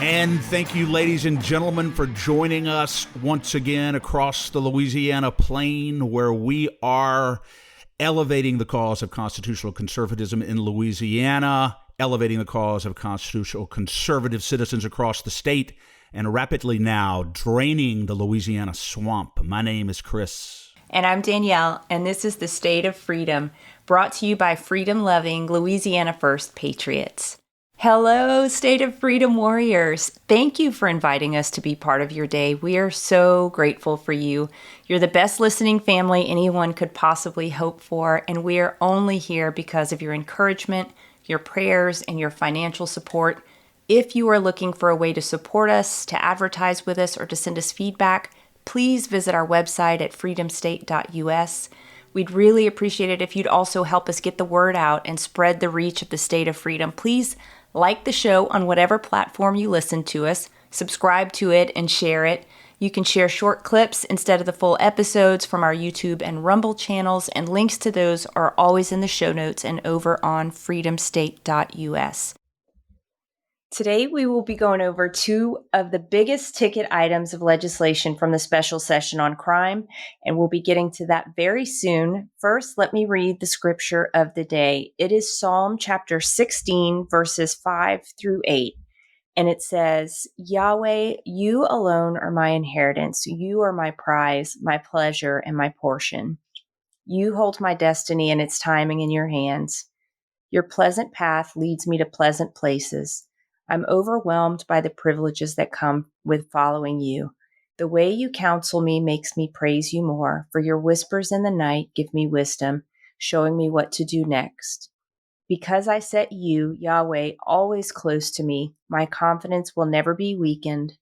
And thank you, ladies and gentlemen, for joining us once again across the Louisiana plain, where we are elevating the cause of constitutional conservatism in Louisiana, elevating the cause of constitutional conservative citizens across the state, and rapidly now draining the Louisiana swamp. My name is Chris. And I'm Danielle, and this is the State of Freedom, brought to you by freedom-loving Louisiana First Patriots. Hello, State of Freedom warriors. Thank you for inviting us to be part of your day. We are so grateful for you. You're the best listening family anyone could possibly hope for, and we are only here because of your encouragement, your prayers, and your financial support. If you are looking for a way to support us, to advertise with us, or to send us feedback, please visit our website at freedomstate.us. We'd really appreciate it if you'd also help us get the word out and spread the reach of the State of Freedom. Please like the show on whatever platform you listen to us, subscribe to it, and share it. You can share short clips instead of the full episodes from our YouTube and Rumble channels, and links to those are always in the show notes and over on freedomstate.us. Today, we will be going over two of the biggest ticket items of legislation from the special session on crime, and we'll be getting to that very soon. First, let me read the scripture of the day. It is Psalm chapter 16, verses 5 through 8, and it says, Yahweh, you alone are my inheritance. You are my prize, my pleasure, and my portion. You hold my destiny and its timing in your hands. Your pleasant path leads me to pleasant places. I'm overwhelmed by the privileges that come with following you. The way you counsel me makes me praise you more, for your whispers in the night give me wisdom, showing me what to do next. Because I set you, Yahweh, always close to me, my confidence will never be weakened,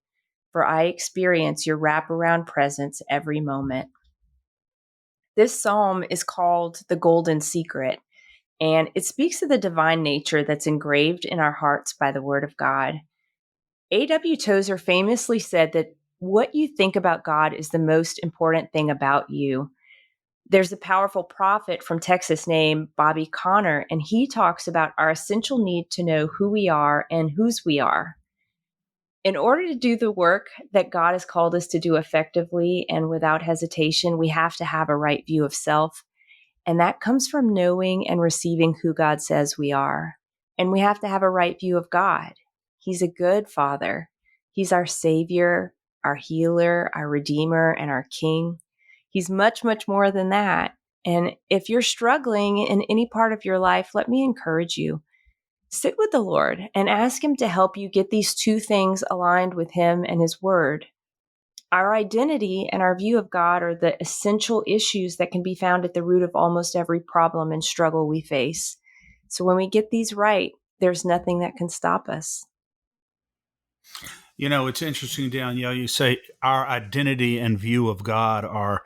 for I experience your wraparound presence every moment. This psalm is called the Golden Secret, and it speaks of the divine nature that's engraved in our hearts by the Word of God. A.W. Tozer famously said that what you think about God is the most important thing about you. There's a powerful prophet from Texas named Bobby Conner, and he talks about our essential need to know who we are and whose we are. In order to do the work that God has called us to do effectively and without hesitation, we have to have a right view of self. And that comes from knowing and receiving who God says we are. And we have to have a right view of God. He's a good Father. He's our Savior, our healer, our Redeemer, and our King. He's much, much more than that. And if you're struggling in any part of your life, let me encourage you. Sit with the Lord and ask Him to help you get these two things aligned with Him and His Word. Our identity and our view of God are the essential issues that can be found at the root of almost every problem and struggle we face. So when we get these right, there's nothing that can stop us. You know, it's interesting, Danielle, you say our identity and view of God are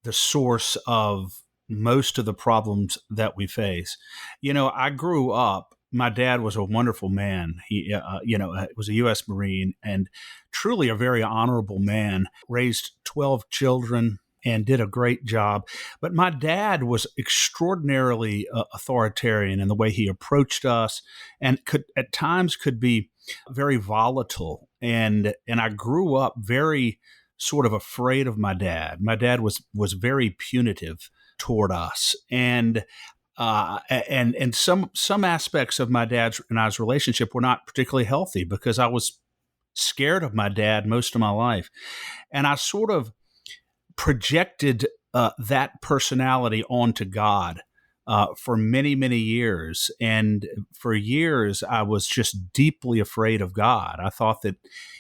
the source of most of the problems that we face. You know, I grew up, my dad was a wonderful man. He, was a U.S. Marine and truly a very honorable man, raised 12 children and did a great job. But my dad was extraordinarily authoritarian in the way he approached us, and could at times could be very volatile. And I grew up very sort of afraid of my dad. My dad was very punitive toward us, and some aspects of my dad's and I's relationship were not particularly healthy because I was scared of my dad most of my life, and I sort of projected that personality onto God for many, many years. And for years, I was just deeply afraid of God. I thought that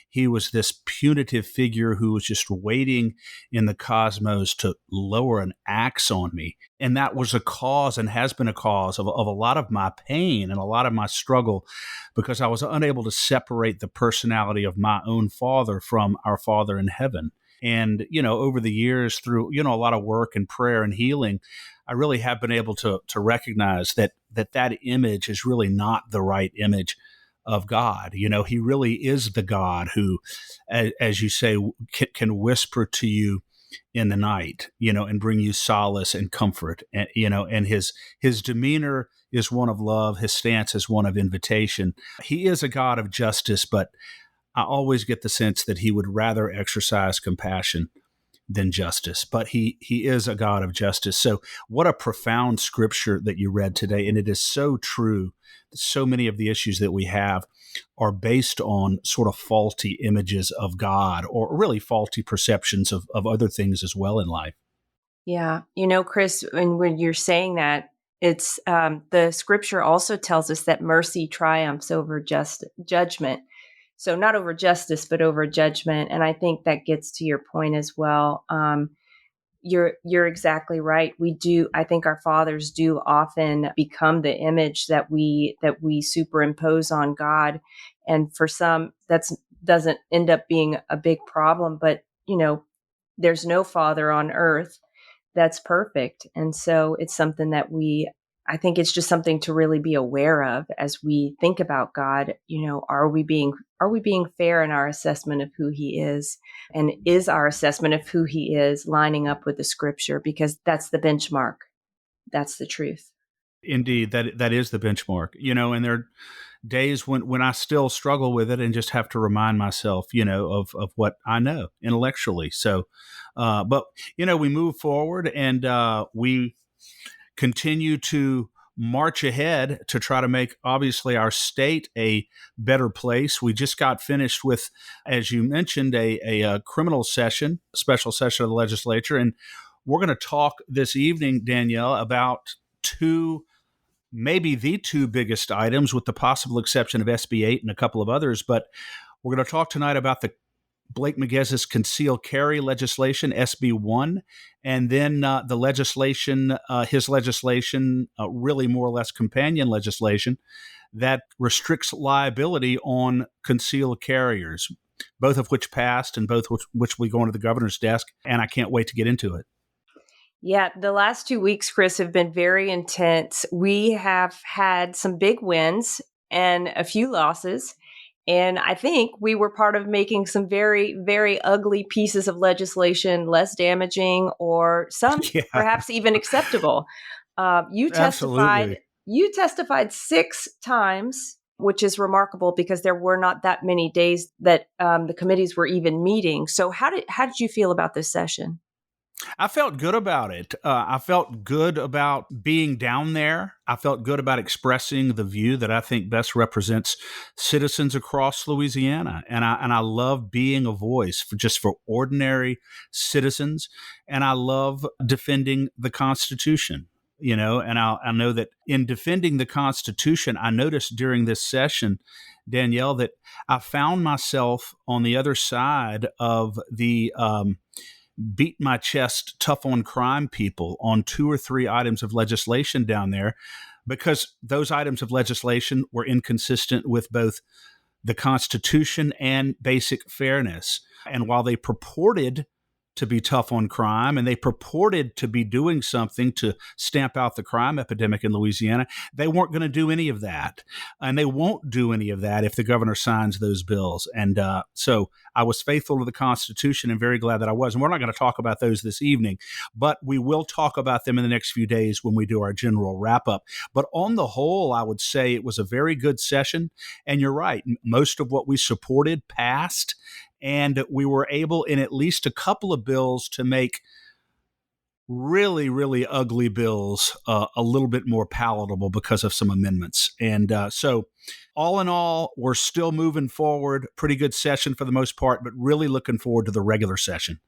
he was this punitive figure who was just waiting in the cosmos to lower an axe on me. And that was a cause and has been a cause of a lot of my pain and a lot of my struggle, because I was unable to separate the personality of my own father from our Father in heaven. And, over the years through, a lot of work and prayer and healing, I really have been able to recognize that image is really not the right image of God. He really is the God who, as you say, can whisper to you in the night, and bring you solace and comfort. And, and his demeanor is one of love. His stance is one of invitation. He is a God of justice, but I always get the sense that he would rather exercise compassion than justice, but he is a God of justice. So what a profound scripture that you read today. And it is so true. So many of the issues that we have are based on sort of faulty images of God, or really faulty perceptions of other things as well in life. Yeah. Chris, when you're saying that, it's the scripture also tells us that mercy triumphs over judgment. So not over justice, but over judgment. And I think that gets to your point as well. You're exactly right. We do. I think our fathers do often become the image that we superimpose on God, and for some, that's doesn't end up being a big problem. But there's no father on earth that's perfect, and so it's something that I think it's just something to really be aware of as we think about God. Are we being fair in our assessment of who He is? And is our assessment of who He is lining up with the scripture? Because that's the benchmark. That's the truth. Indeed, that is the benchmark, and there are days when I still struggle with it and just have to remind myself, of what I know intellectually. So, but, we move forward and we continue to march ahead to try to make, obviously, our state a better place. We just got finished with, as you mentioned, a criminal session, special session of the legislature. And we're going to talk this evening, Danielle, about maybe the two biggest items, with the possible exception of SB 8 and a couple of others. But we're going to talk tonight about the Blake Miguez's concealed carry legislation, SB 1, and then the legislation, his legislation, really more or less companion legislation that restricts liability on concealed carriers, both of which passed and both which will go into the governor's desk. And I can't wait to get into it. Yeah, the last 2 weeks, Chris, have been very intense. We have had some big wins and a few losses. And I think we were part of making some very, very ugly pieces of legislation less damaging, or some Yeah, perhaps even acceptable. You testified. absolutely. You testified 6 times, which is remarkable because there were not that many days that the committees were even meeting. So how did you feel about this session? I felt good about it. I felt good about being down there. I felt good about expressing the view that I think best represents citizens across Louisiana, and I love being a voice for ordinary citizens, and I love defending the Constitution. And I know that in defending the Constitution, I noticed during this session, Danielle, that I found myself on the other side of the beat my chest tough on crime people on 2 or 3 items of legislation down there, because those items of legislation were inconsistent with both the Constitution and basic fairness. And while they purported to be tough on crime and they purported to be doing something to stamp out the crime epidemic in Louisiana, they weren't going to do any of that. And they won't do any of that if the governor signs those bills. And so I was faithful to the Constitution and very glad that I was. And we're not going to talk about those this evening, but we will talk about them in the next few days when we do our general wrap up. But on the whole, I would say it was a very good session. And you're right, most of what we supported passed. And we were able, in at least a couple of bills, to make really, really ugly bills a little bit more palatable because of some amendments. And so all in all, we're still moving forward. Pretty good session for the most part, but really looking forward to the regular session.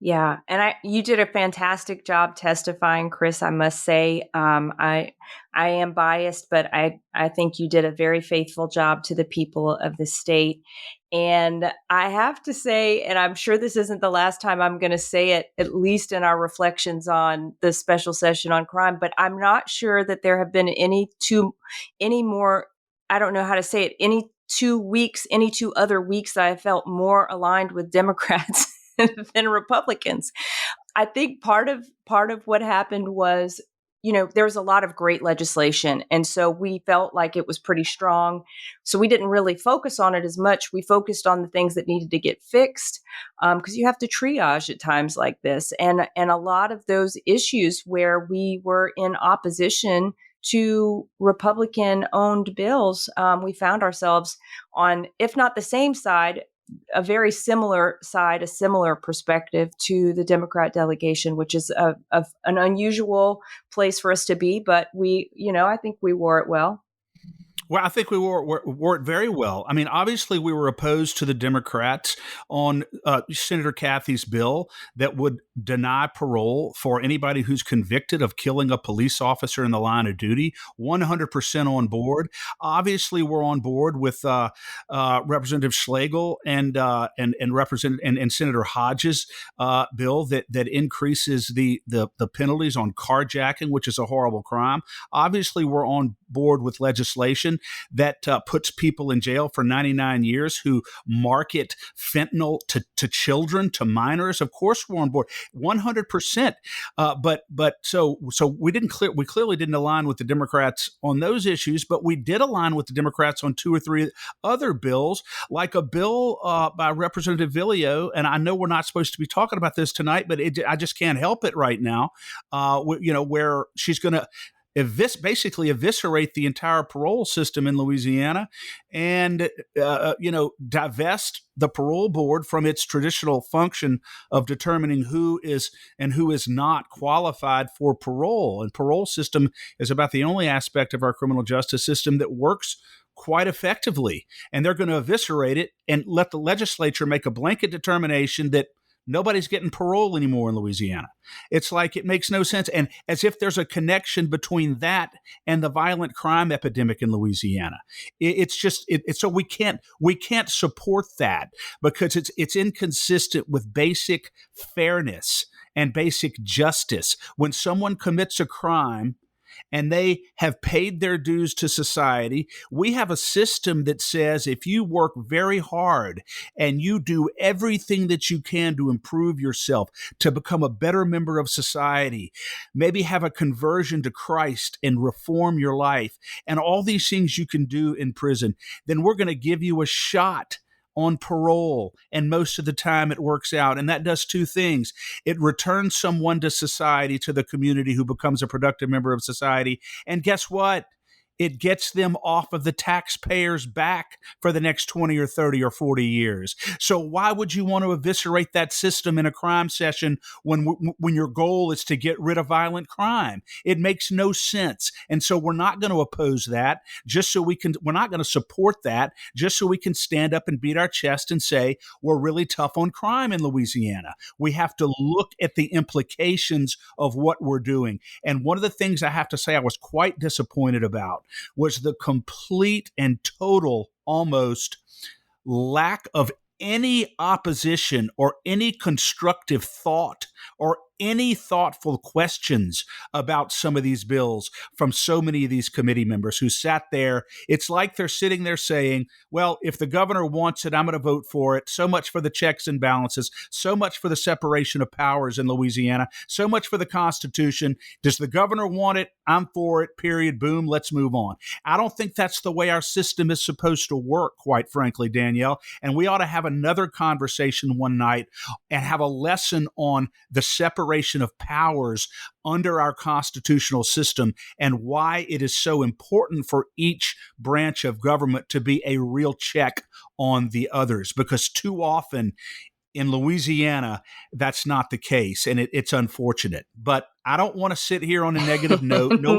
Yeah, and you did a fantastic job testifying, Chris. I must say, I am biased, but I think you did a very faithful job to the people of the state. And I have to say, and I'm sure this isn't the last time I'm going to say it, at least in our reflections on the special session on crime, but I'm not sure that there have been any more. I don't know how to say it. Any 2 weeks, any 2 other weeks that I felt more aligned with Democrats than Republicans. I think part of what happened was, there was a lot of great legislation. And so we felt like it was pretty strong. So we didn't really focus on it as much. We focused on the things that needed to get fixed, because you have to triage at times like this. And a lot of those issues where we were in opposition to Republican-owned bills, we found ourselves on, if not the same side, a very similar side, a similar perspective to the Democrat delegation, which is an unusual place for us to be. But I think we wore it well. Well, I think we wore it very well. I mean, obviously, we were opposed to the Democrats on Senator Cathy's bill that would deny parole for anybody who's convicted of killing a police officer in the line of duty. 100% on board. Obviously, we're on board with Representative Schlegel and Senator Hodges' bill that increases the penalties on carjacking, which is a horrible crime. Obviously, we're on board with legislation that puts people in jail for 99 years who market fentanyl to children, to minors. Of course, we're on board 100%. So we clearly didn't align with the Democrats on those issues, but we did align with the Democrats on 2 or 3 other bills, like a bill by Representative Villio. And I know we're not supposed to be talking about this tonight, but I just can't help it right now. Where she's going to basically eviscerate the entire parole system in Louisiana and, divest the parole board from its traditional function of determining who is and who is not qualified for parole. And parole system is about the only aspect of our criminal justice system that works quite effectively. And they're going to eviscerate it and let the legislature make a blanket determination that nobody's getting parole anymore in Louisiana. It's like it makes no sense. And as if there's a connection between that and the violent crime epidemic in Louisiana. So we can't support that because it's inconsistent with basic fairness and basic justice. When someone commits a crime and they have paid their dues to society, we have a system that says if you work very hard and you do everything that you can to improve yourself, to become a better member of society, maybe have a conversion to Christ and reform your life, and all these things you can do in prison, then we're going to give you a shot on parole. And most of the time it works out. And that does 2 things. It returns someone to society, to the community, who becomes a productive member of society. And guess what? It gets them off of the taxpayers' back for the next 20 or 30 or 40 years. So why would you want to eviscerate that system in a crime session when your goal is to get rid of violent crime? It makes no sense. And so we're not going to oppose that we're not going to support that just so we can stand up and beat our chest and say we're really tough on crime in Louisiana. We have to look at the implications of what we're doing. And one of the things I have to say I was quite disappointed about was the complete and total almost lack of any opposition or any constructive thought or any thoughtful questions about some of these bills from so many of these committee members who sat there. It's like they're sitting there saying, well, if the governor wants it, I'm going to vote for it. So much for the checks and balances, so much for the separation of powers in Louisiana, so much for the Constitution. Does the governor want it? I'm for it, period, boom, let's move on. I don't think that's the way our system is supposed to work, quite frankly, Danielle. And we ought to have another conversation one night and have a lesson on the separation of powers under our constitutional system and why it is so important for each branch of government to be a real check on the others. Because too often in Louisiana, that's not the case, and it's unfortunate. But I don't want to sit here on a negative note. No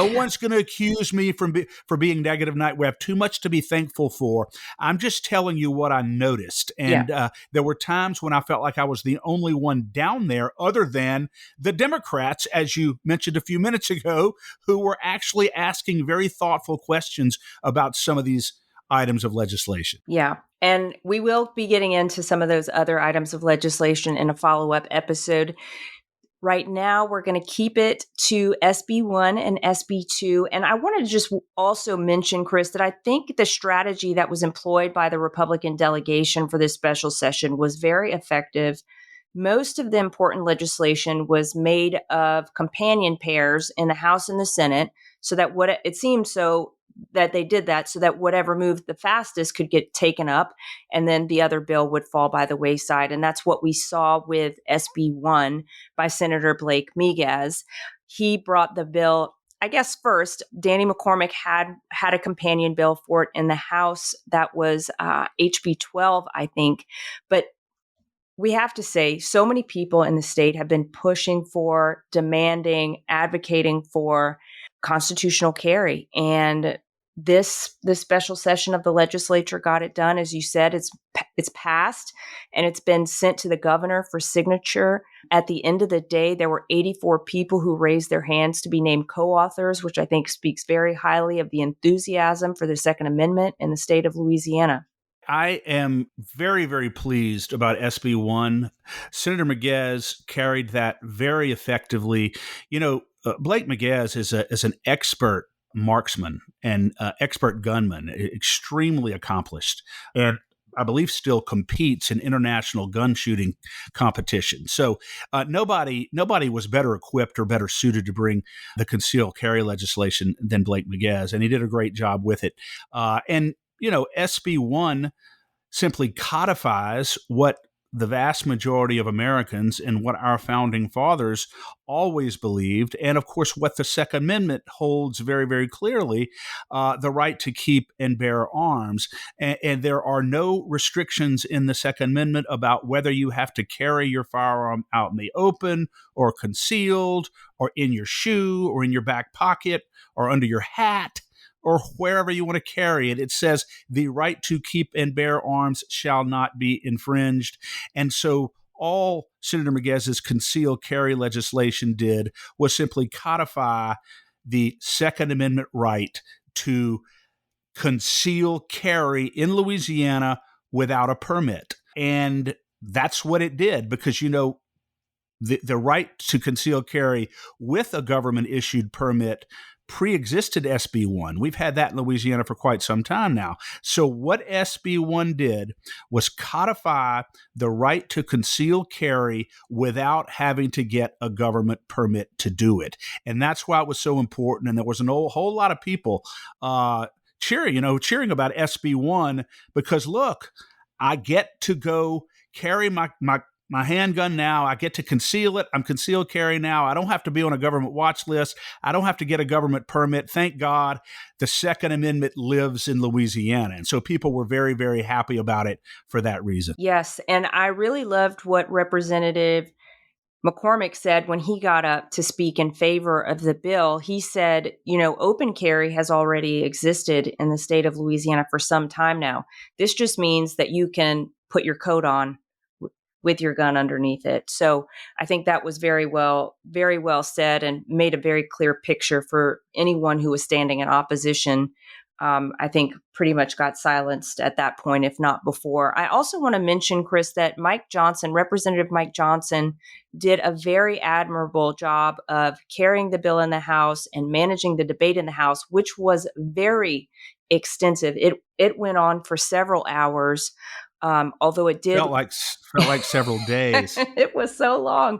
one's going to accuse me for being negative tonight. We have too much to be thankful for. I'm just telling you what I noticed, and there were times when I felt like I was the only one down there, other than the Democrats, as you mentioned a few minutes ago, who were actually asking very thoughtful questions about some of these items of legislation. Yeah. And we will be getting into some of those other items of legislation in a follow-up episode. Right now, we're going to keep it to SB 1 and SB 2. And I wanted to just also mention, Chris, that I think the strategy that was employed by the Republican delegation for this special session was very effective. Most of the important legislation was made of companion pairs in the House and the Senate, so that it seemed so that they did that so that whatever moved the fastest could get taken up, and then the other bill would fall by the wayside. And that's what we saw with SB 1 by Senator Blake Miguez. He brought the bill I guess first, Danny McCormick had a companion bill for it in the House that was HB 12, I think. But we have to say, so many people in the state have been pushing for, demanding, advocating for constitutional carry. And this special session of the legislature got it done. As you said, it's passed and it's been sent to the governor for signature. At the end of the day, there were 84 people who raised their hands to be named co-authors, which I think speaks very highly of the enthusiasm for the Second Amendment in the state of Louisiana. I am very, very pleased about SB 1. Senator Miguez carried that very effectively. Blake Miguez is an expert marksman and expert gunman, extremely accomplished, and I believe still competes in international gun shooting competition. So nobody was better equipped or better suited to bring the concealed carry legislation than Blake Miguez, and he did a great job with it. SB 1 simply codifies what the vast majority of Americans and what our founding fathers always believed, and of course what the Second Amendment holds very, very clearly, the right to keep and bear arms. And there are no restrictions in the Second Amendment about whether you have to carry your firearm out in the open or concealed or in your shoe or in your back pocket or under your hat or wherever you want to carry it. It says the right to keep and bear arms shall not be infringed. And so all Senator Miguez's concealed carry legislation did was simply codify the Second Amendment right to conceal carry in Louisiana without a permit. And that's what it did because, the right to conceal carry with a government-issued permit pre-existed SB 1. We've had that in Louisiana for quite some time now. So what SB 1 did was codify the right to conceal carry without having to get a government permit to do it. And that's why it was so important. And there was whole lot of people cheering about SB 1 because, look, I get to go carry my handgun now. I get to conceal it. I'm concealed carry now. I don't have to be on a government watch list. I don't have to get a government permit. Thank God the Second Amendment lives in Louisiana. And so people were very, very happy about it for that reason. Yes. And I really loved what Representative McCormick said when he got up to speak in favor of the bill. He said, open carry has already existed in the state of Louisiana for some time now. This just means that you can put your coat on with your gun underneath it. So I think that was very well said and made a very clear picture for anyone who was standing in opposition. I think pretty much got silenced at that point, if not before. I also want to mention, Chris, that Representative Mike Johnson, did a very admirable job of carrying the bill in the House and managing the debate in the House, which was very extensive. It went on for several hours. Although it did felt like several days. It was so long.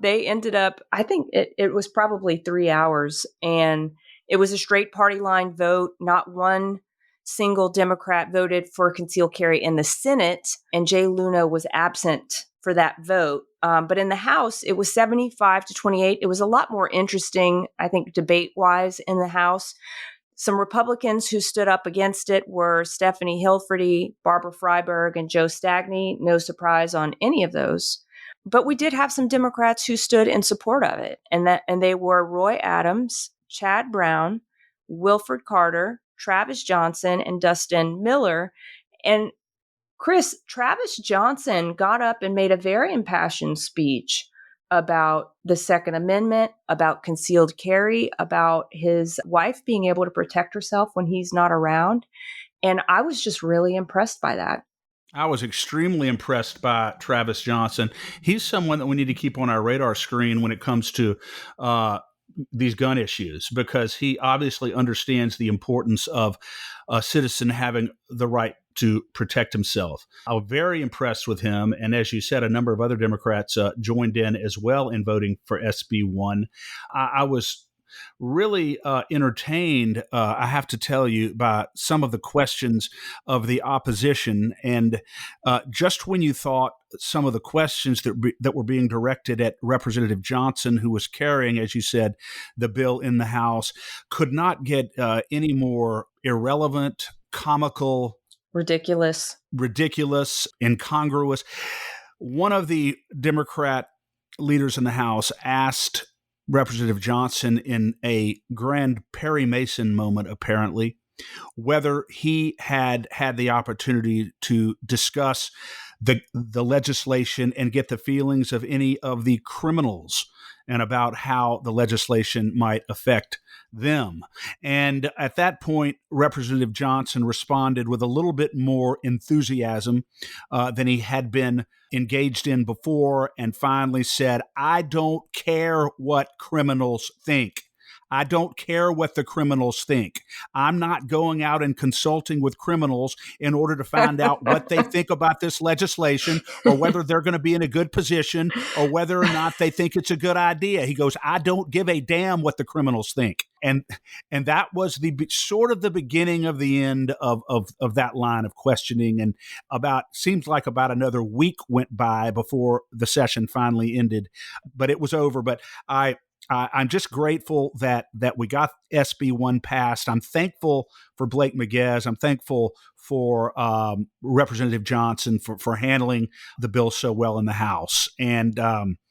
They ended up, I think it was probably 3 hours, and it was a straight party line vote. Not one single Democrat voted for concealed carry in the Senate, and Jay Luna was absent for that vote. But in the House, it was 75-28. It was a lot more interesting, I think, debate-wise in the House. Some Republicans who stood up against it were Stephanie Hilferty, Barbara Freiberg, and Joe Stagney. No surprise on any of those. But we did have some Democrats who stood in support of it, and they were Roy Adams, Chad Brown, Wilford Carter, Travis Johnson, and Dustin Miller. And Chris, Travis Johnson got up and made a very impassioned speech about the Second Amendment, about concealed carry, about his wife being able to protect herself when he's not around. And I was just really impressed by that. I was extremely impressed by Travis Johnson. He's someone that we need to keep on our radar screen when it comes to these gun issues, because he obviously understands the importance of a citizen having the right to protect himself. I was very impressed with him. And as you said, a number of other Democrats joined in as well in voting for SB 1. I was really entertained, I have to tell you, by some of the questions of the opposition. And just when you thought some of the questions that were being directed at Representative Johnson, who was carrying, as you said, the bill in the House, could not get any more irrelevant, comical, ridiculous, incongruous. One of the Democrat leaders in the House asked Representative Johnson, in a grand Perry Mason moment, apparently, whether he had had the opportunity to discuss the legislation and get the feelings of any of the criminals, and about how the legislation might affect them. And at that point, Representative Johnson responded with a little bit more enthusiasm than he had been engaged in before, and finally said, "I don't care what criminals think. I don't care what the criminals think. I'm not going out and consulting with criminals in order to find out what they think about this legislation, or whether they're going to be in a good position, or whether or not they think it's a good idea." He goes, "I don't give a damn what the criminals think." And that was the sort of the beginning of the end of that line of questioning. And seems like about another week went by before the session finally ended, but it was over. But I'm just grateful that we got SB1 passed. I'm thankful for Blake Miguez. I'm thankful for Representative Johnson for handling the bill so well in the House. And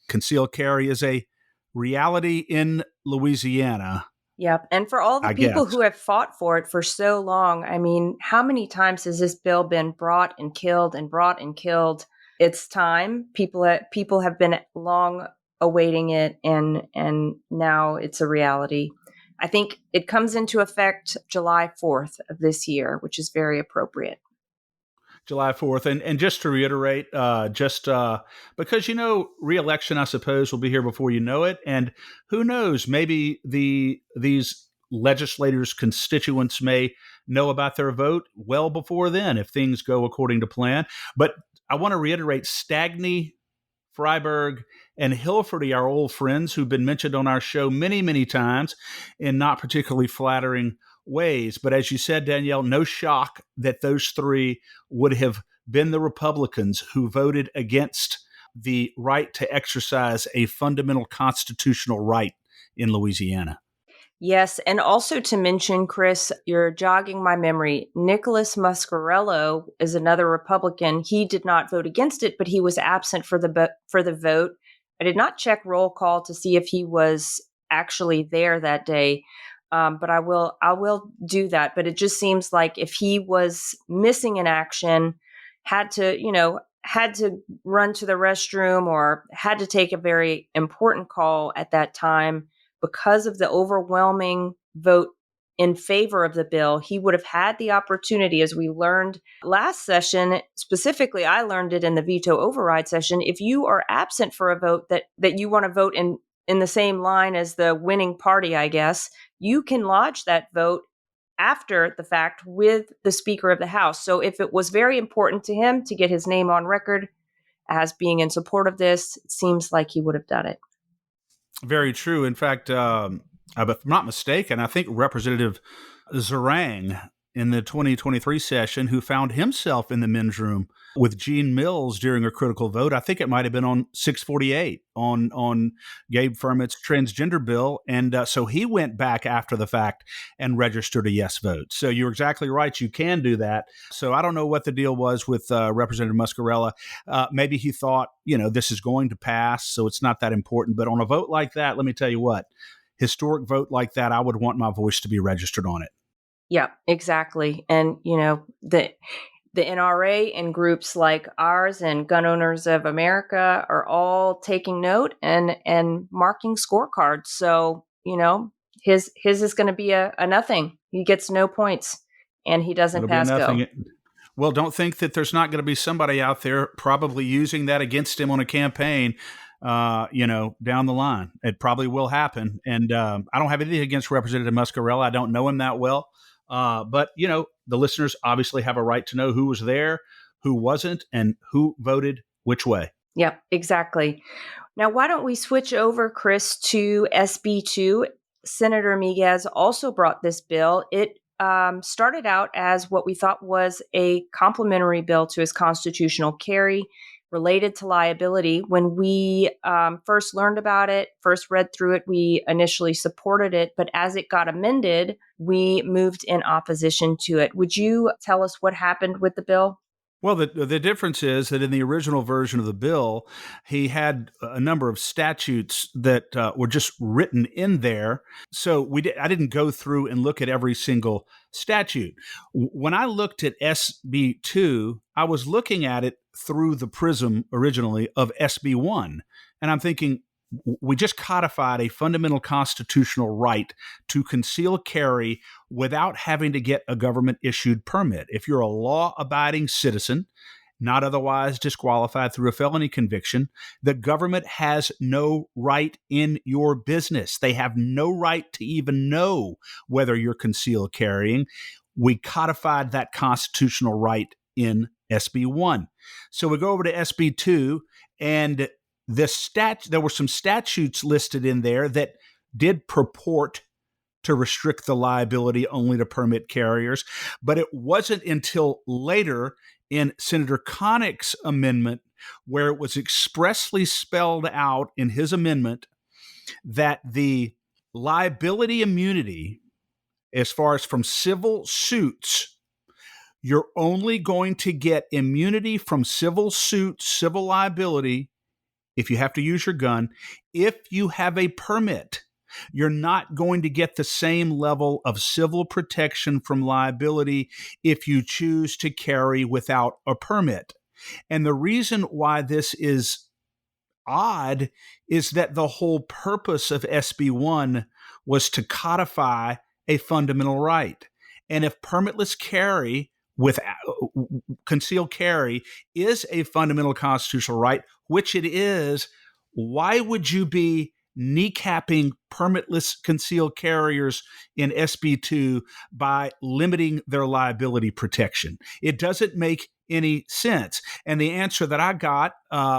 concealed carry is a reality in Louisiana. Yep. And for all the people who have fought for it for so long, I mean, how many times has this bill been brought and killed and brought and killed? It's time. People have been long awaiting it, and now it's a reality. I think it comes into effect July 4th of this year, which is very appropriate. July 4th. And just to reiterate, because, re-election, I suppose, will be here before you know it. And who knows, maybe these legislators' constituents may know about their vote well before then, if things go according to plan. But I want to reiterate, Stagney, Freiberg, and Hilferty are old friends who've been mentioned on our show many, many times in not particularly flattering ways. But as you said, Danielle, no shock that those three would have been the Republicans who voted against the right to exercise a fundamental constitutional right in Louisiana. Yes, and also to mention, Chris, you're jogging my memory. Nicholas Muscarello is another Republican. He did not vote against it, but he was absent for the vote. I did not check roll call to see if he was actually there that day, but I will do that. But it just seems like if he was missing in action, had to run to the restroom, or had to take a very important call at that time, because of the overwhelming vote in favor of the bill, he would have had the opportunity, as we learned last session. Specifically, I learned it in the veto override session. If you are absent for a vote that you want to vote in the same line as the winning party, I guess, you can lodge that vote after the fact with the Speaker of the House. So if it was very important to him to get his name on record as being in support of this, it seems like he would have done it. Very true. In fact, if I'm not mistaken, I think Representative Zarang in the 2023 session, who found himself in the men's room with Gene Mills during a critical vote, I think it might have been on 648 on Gabe Furman's transgender bill. And so he went back after the fact and registered a yes vote. So you're exactly right. You can do that. So I don't know what the deal was with Representative Muscarella. Maybe he thought, this is going to pass, so it's not that important. But on a vote like that, let me tell you what, historic vote like that, I would want my voice to be registered on it. Yeah, exactly. And, the NRA and groups like ours and Gun Owners of America are all taking note and marking scorecards. So, his is going to be a nothing. He gets no points, and he doesn't pass go. Well, don't think that there's not going to be somebody out there probably using that against him on a campaign, down the line. It probably will happen. And I don't have anything against Representative Muscarella. I don't know him that well. But, the listeners obviously have a right to know who was there, who wasn't, and who voted which way. Yep, exactly. Now, why don't we switch over, Chris, to SB2? Senator Miguez also brought this bill. It started out as what we thought was a complementary bill to his constitutional carry related to liability. When we first learned about it, first read through it, we initially supported it. But as it got amended, we moved in opposition to it. Would you tell us what happened with the bill? Well, the difference is that in the original version of the bill, he had a number of statutes that were just written in there. So I didn't go through and look at every single statute. When I looked at SB 2, I was looking at it through the prism originally of SB 1. And I'm thinking, we just codified a fundamental constitutional right to conceal carry without having to get a government issued permit. If you're a law abiding citizen, not otherwise disqualified through a felony conviction, the government has no right in your business. They have no right to even know whether you're concealed carrying. We codified that constitutional right in SB 1. So we go over to SB 2, and there were some statutes listed in there that did purport to restrict the liability only to permit carriers. But it wasn't until later in Senator Connick's amendment where it was expressly spelled out in his amendment that the liability immunity, as far as from civil suits, you're only going to get immunity from civil suits, civil liability, if you have to use your gun, if you have a permit. You're not going to get the same level of civil protection from liability if you choose to carry without a permit. And the reason why this is odd is that the whole purpose of SB 1 was to codify a fundamental right. And if permitless carry with concealed carry is a fundamental constitutional right, which it is, why would you be kneecapping permitless concealed carriers in SB 2 by limiting their liability protection? It doesn't make any sense. And the answer that I got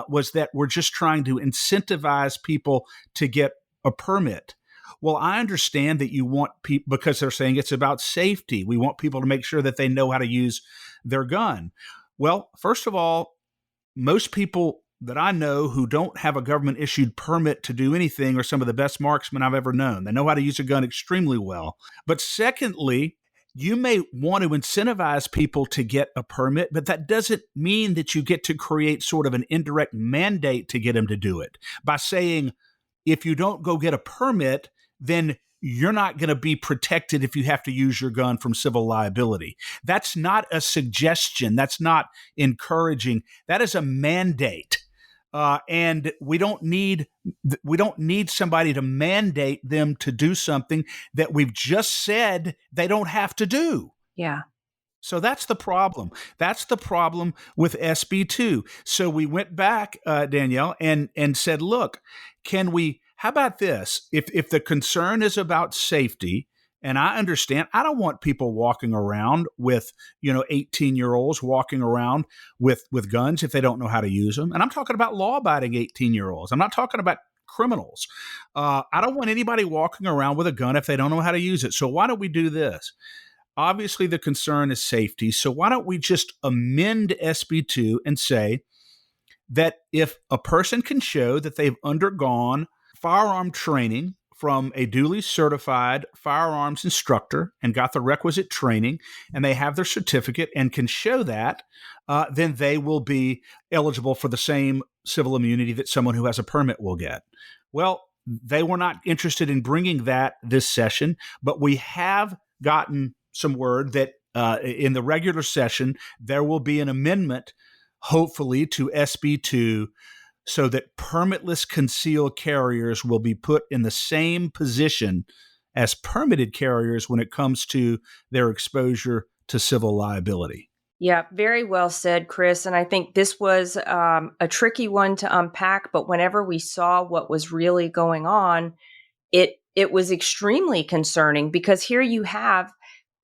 was that we're just trying to incentivize people to get a permit. Well, I understand that you want people, because they're saying it's about safety. We want people to make sure that they know how to use their gun. Well, first of all, most people that I know who don't have a government issued permit to do anything are some of the best marksmen I've ever known. They know how to use a gun extremely well. But secondly, you may want to incentivize people to get a permit, but that doesn't mean that you get to create sort of an indirect mandate to get them to do it by saying, if you don't go get a permit, then you're not going to be protected if you have to use your gun from civil liability. That's not a suggestion. That's not encouraging. That is a mandate. And we don't need somebody to mandate them to do something that we've just said they don't have to do. Yeah. So that's the problem. That's the problem with SB 2. So we went back, Danielle, and said, look, how about this? If the concern is about safety, and I understand, I don't want people walking around with, 18-year-olds walking around with guns if they don't know how to use them. And I'm talking about law-abiding 18-year-olds. I'm not talking about criminals. I don't want anybody walking around with a gun if they don't know how to use it. So why don't we do this? Obviously, the concern is safety. So why don't we just amend SB 2 and say that if a person can show that they've undergone firearm training from a duly certified firearms instructor and got the requisite training, and they have their certificate and can show that, then they will be eligible for the same civil immunity that someone who has a permit will get. Well, they were not interested in bringing that this session, but we have gotten some word that in the regular session, there will be an amendment, hopefully, to SB 2 so that permitless concealed carriers will be put in the same position as permitted carriers when it comes to their exposure to civil liability. Yeah, very well said, Chris. And I think this was a tricky one to unpack, but whenever we saw what was really going on, it was extremely concerning, because here you have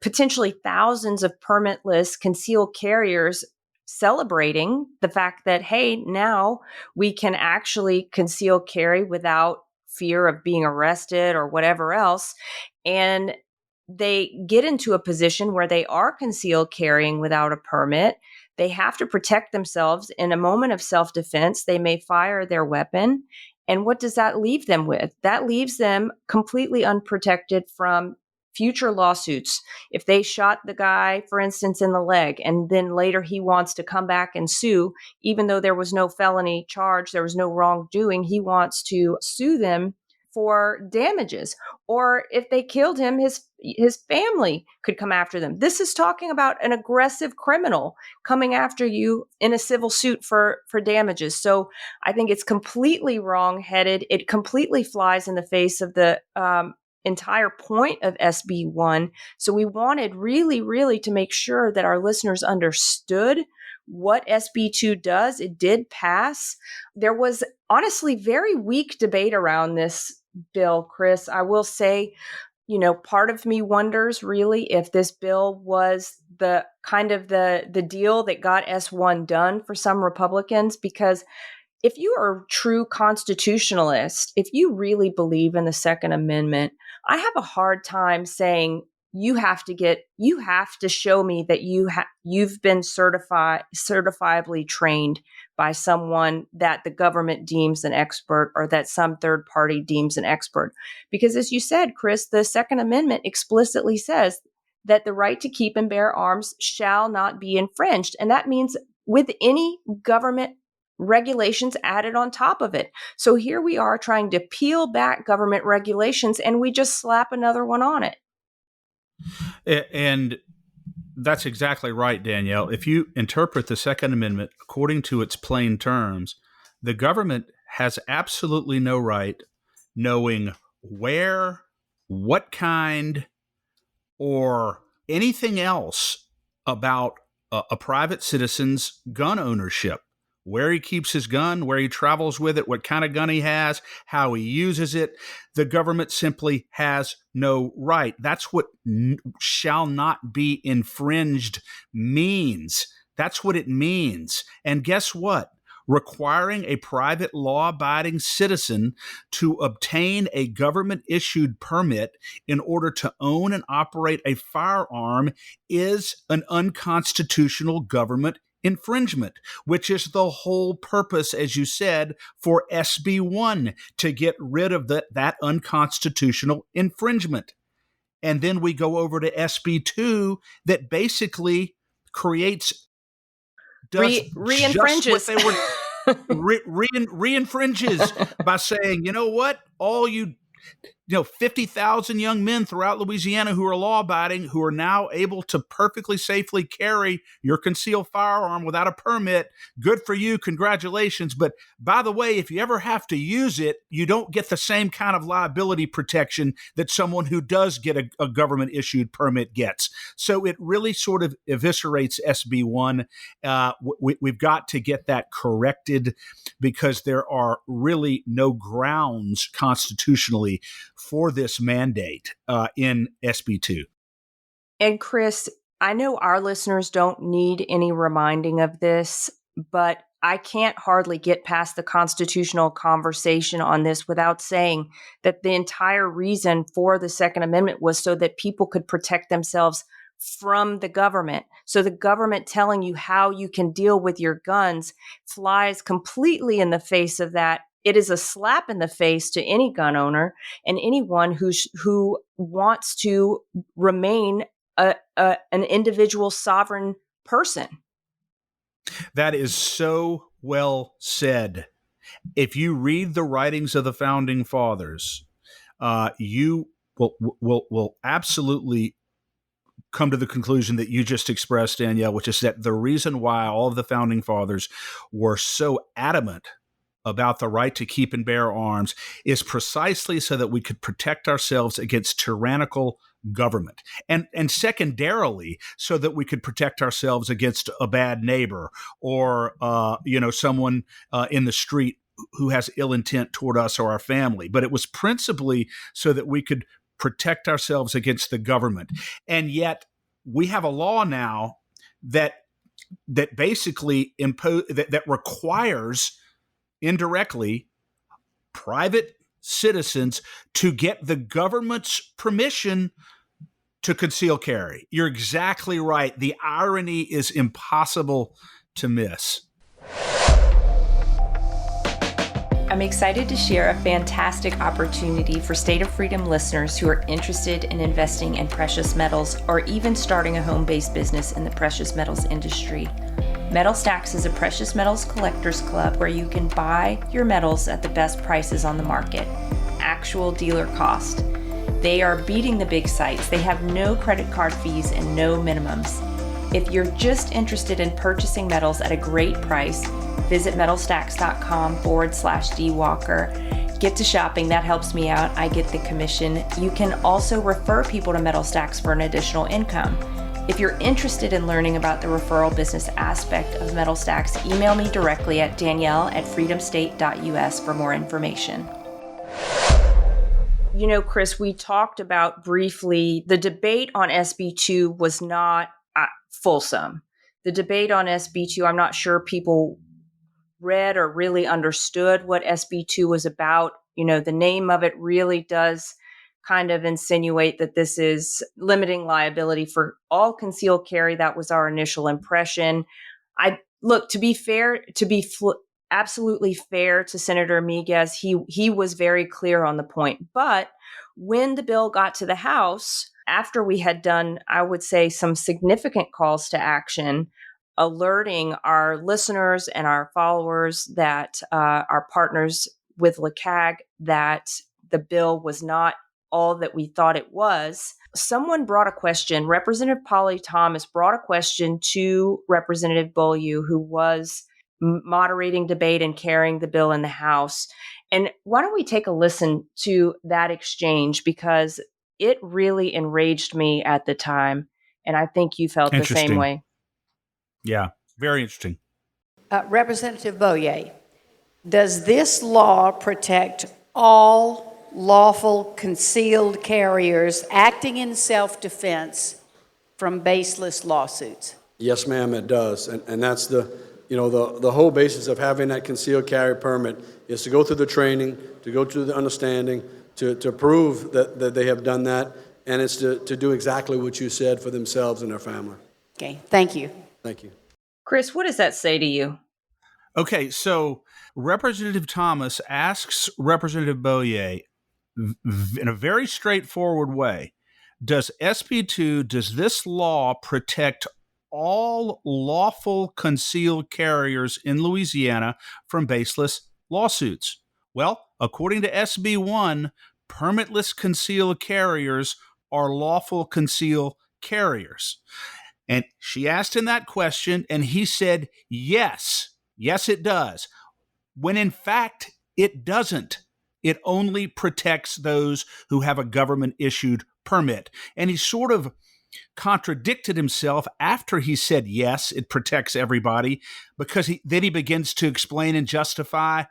potentially thousands of permitless concealed carriers celebrating the fact that, hey, now we can actually conceal carry without fear of being arrested or whatever else. And they get into a position where they are concealed carrying without a permit. They have to protect themselves. In a moment of self-defense, they may fire their weapon. And what does that leave them with? That leaves them completely unprotected from future lawsuits. If they shot the guy, for instance, in the leg, and then later he wants to come back and sue, even though there was no felony charge, there was no wrongdoing, he wants to sue them for damages. Or if they killed him, his family could come after them. This is talking about an aggressive criminal coming after you in a civil suit for damages. So I think it's completely wrong-headed. It completely flies in the face of the entire point of SB 1. So we wanted really, really to make sure that our listeners understood what SB 2 does. It did pass. There was honestly very weak debate around this bill, Chris. I will say, part of me wonders really if this bill was the kind of the deal that got S1 done for some Republicans, because if you are a true constitutionalist, if you really believe in the Second Amendment, I have a hard time saying you have to show me that you've been certifiably trained by someone that the government deems an expert or that some third party deems an expert. Because as you said, Chris, the Second Amendment explicitly says that the right to keep and bear arms shall not be infringed. And that means with any government regulations added on top of it. So here we are trying to peel back government regulations, and we just slap another one on it. And that's exactly right, Danielle. If you interpret the Second Amendment according to its plain terms, the government has absolutely no right knowing where, what kind, or anything else about a private citizen's gun ownership. Where he keeps his gun, where he travels with it, what kind of gun he has, how he uses it. The government simply has no right. That's what shall not be infringed means. That's what it means. And guess what? Requiring a private law-abiding citizen to obtain a government-issued permit in order to own and operate a firearm is an unconstitutional government infringement, which is the whole purpose, as you said, for SB 1, to get rid of that unconstitutional infringement. And then we go over to SB 2 that basically re-infringes. just what they were re-infringes by saying, you know what, all 50,000 young men throughout Louisiana who are law-abiding, who are now able to perfectly safely carry your concealed firearm without a permit. Good for you. Congratulations. But by the way, if you ever have to use it, you don't get the same kind of liability protection that someone who does get a government-issued permit gets. So it really sort of eviscerates SB 1. We've got to get that corrected because there are really no grounds constitutionally for this mandate in SB 2. And Chris, I know our listeners don't need any reminding of this, but I can't hardly get past the constitutional conversation on this without saying that the entire reason for the Second Amendment was so that people could protect themselves from the government. So the government telling you how you can deal with your guns flies completely in the face of that. It is a slap in the face to any gun owner and anyone who wants to remain an individual sovereign person. That is so well said. If you read the writings of the Founding Fathers, you will absolutely come to the conclusion that you just expressed, Danielle, which is that the reason why all of the Founding Fathers were so adamant about the right to keep and bear arms is precisely so that we could protect ourselves against tyrannical government, and secondarily so that we could protect ourselves against a bad neighbor or someone in the street who has ill intent toward us or our family. But it was principally so that we could protect ourselves against the government. And yet we have a law now that basically that requires indirectly private citizens to get the government's permission to conceal carry. You're exactly right. The irony is impossible to miss. I'm excited to share a fantastic opportunity for State of Freedom listeners who are interested in investing in precious metals or even starting a home-based business in the precious metals industry. Metal Stacks is a precious metals collectors club where you can buy your metals at the best prices on the market, actual dealer cost. They are beating the big sites. They have no credit card fees and no minimums. If you're just interested in purchasing metals at a great price, visit metalstacks.com/dwalker. Get to shopping. That helps me out. I get the commission. You can also refer people to Metal Stacks for an additional income. If you're interested in learning about the referral business aspect of Metal Stacks, email me directly at danielle@freedomstate.us for more information. You know, Chris, we talked about briefly the debate on SB2 was not fulsome. The debate on SB2, I'm not sure people read or really understood what SB2 was about. You know, the name of it really does kind of insinuate that this is limiting liability for all concealed carry. That was our initial impression. To be fair, absolutely fair to Senator Miguez, he was very clear on the point. But when the bill got to the House, after we had done, I would say, some significant calls to action, alerting our listeners and our followers that our partners with LACAG that the bill was not all that we thought it was, someone brought a question. Representative Polly Thomas brought a question to Representative Beaulieu, who was moderating debate and carrying the bill in the House. And why don't we take a listen to that exchange, because it really enraged me at the time. And I think you felt the same way. Yeah, very interesting. Representative Beaulieu, does this law protect all lawful concealed carriers acting in self-defense from baseless lawsuits? Yes, ma'am, it does. And that's the whole basis of having that concealed carry permit is to go through the training, to go through the understanding, to prove that they have done that, and it's to do exactly what you said for themselves and their family. Okay, thank you. Thank you. Chris, what does that say to you? Okay, so Representative Thomas asks Representative Beaulieu in a very straightforward way, does this law protect all lawful concealed carriers in Louisiana from baseless lawsuits? Well, according to SB 1, permitless concealed carriers are lawful concealed carriers. And she asked him that question, and he said, yes, it does. When in fact, it doesn't. It only protects those who have a government-issued permit. And he sort of contradicted himself after he said, yes, it protects everybody, because then he begins to explain and justify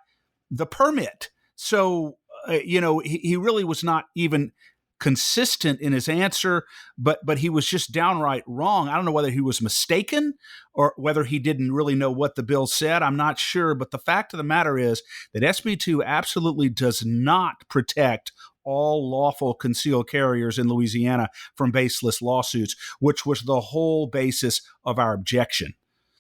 the permit. So, he really was not even consistent in his answer, but he was just downright wrong. I don't know whether he was mistaken or whether he didn't really know what the bill said. I'm not sure. But the fact of the matter is that SB2 absolutely does not protect all lawful concealed carriers in Louisiana from baseless lawsuits, which was the whole basis of our objection.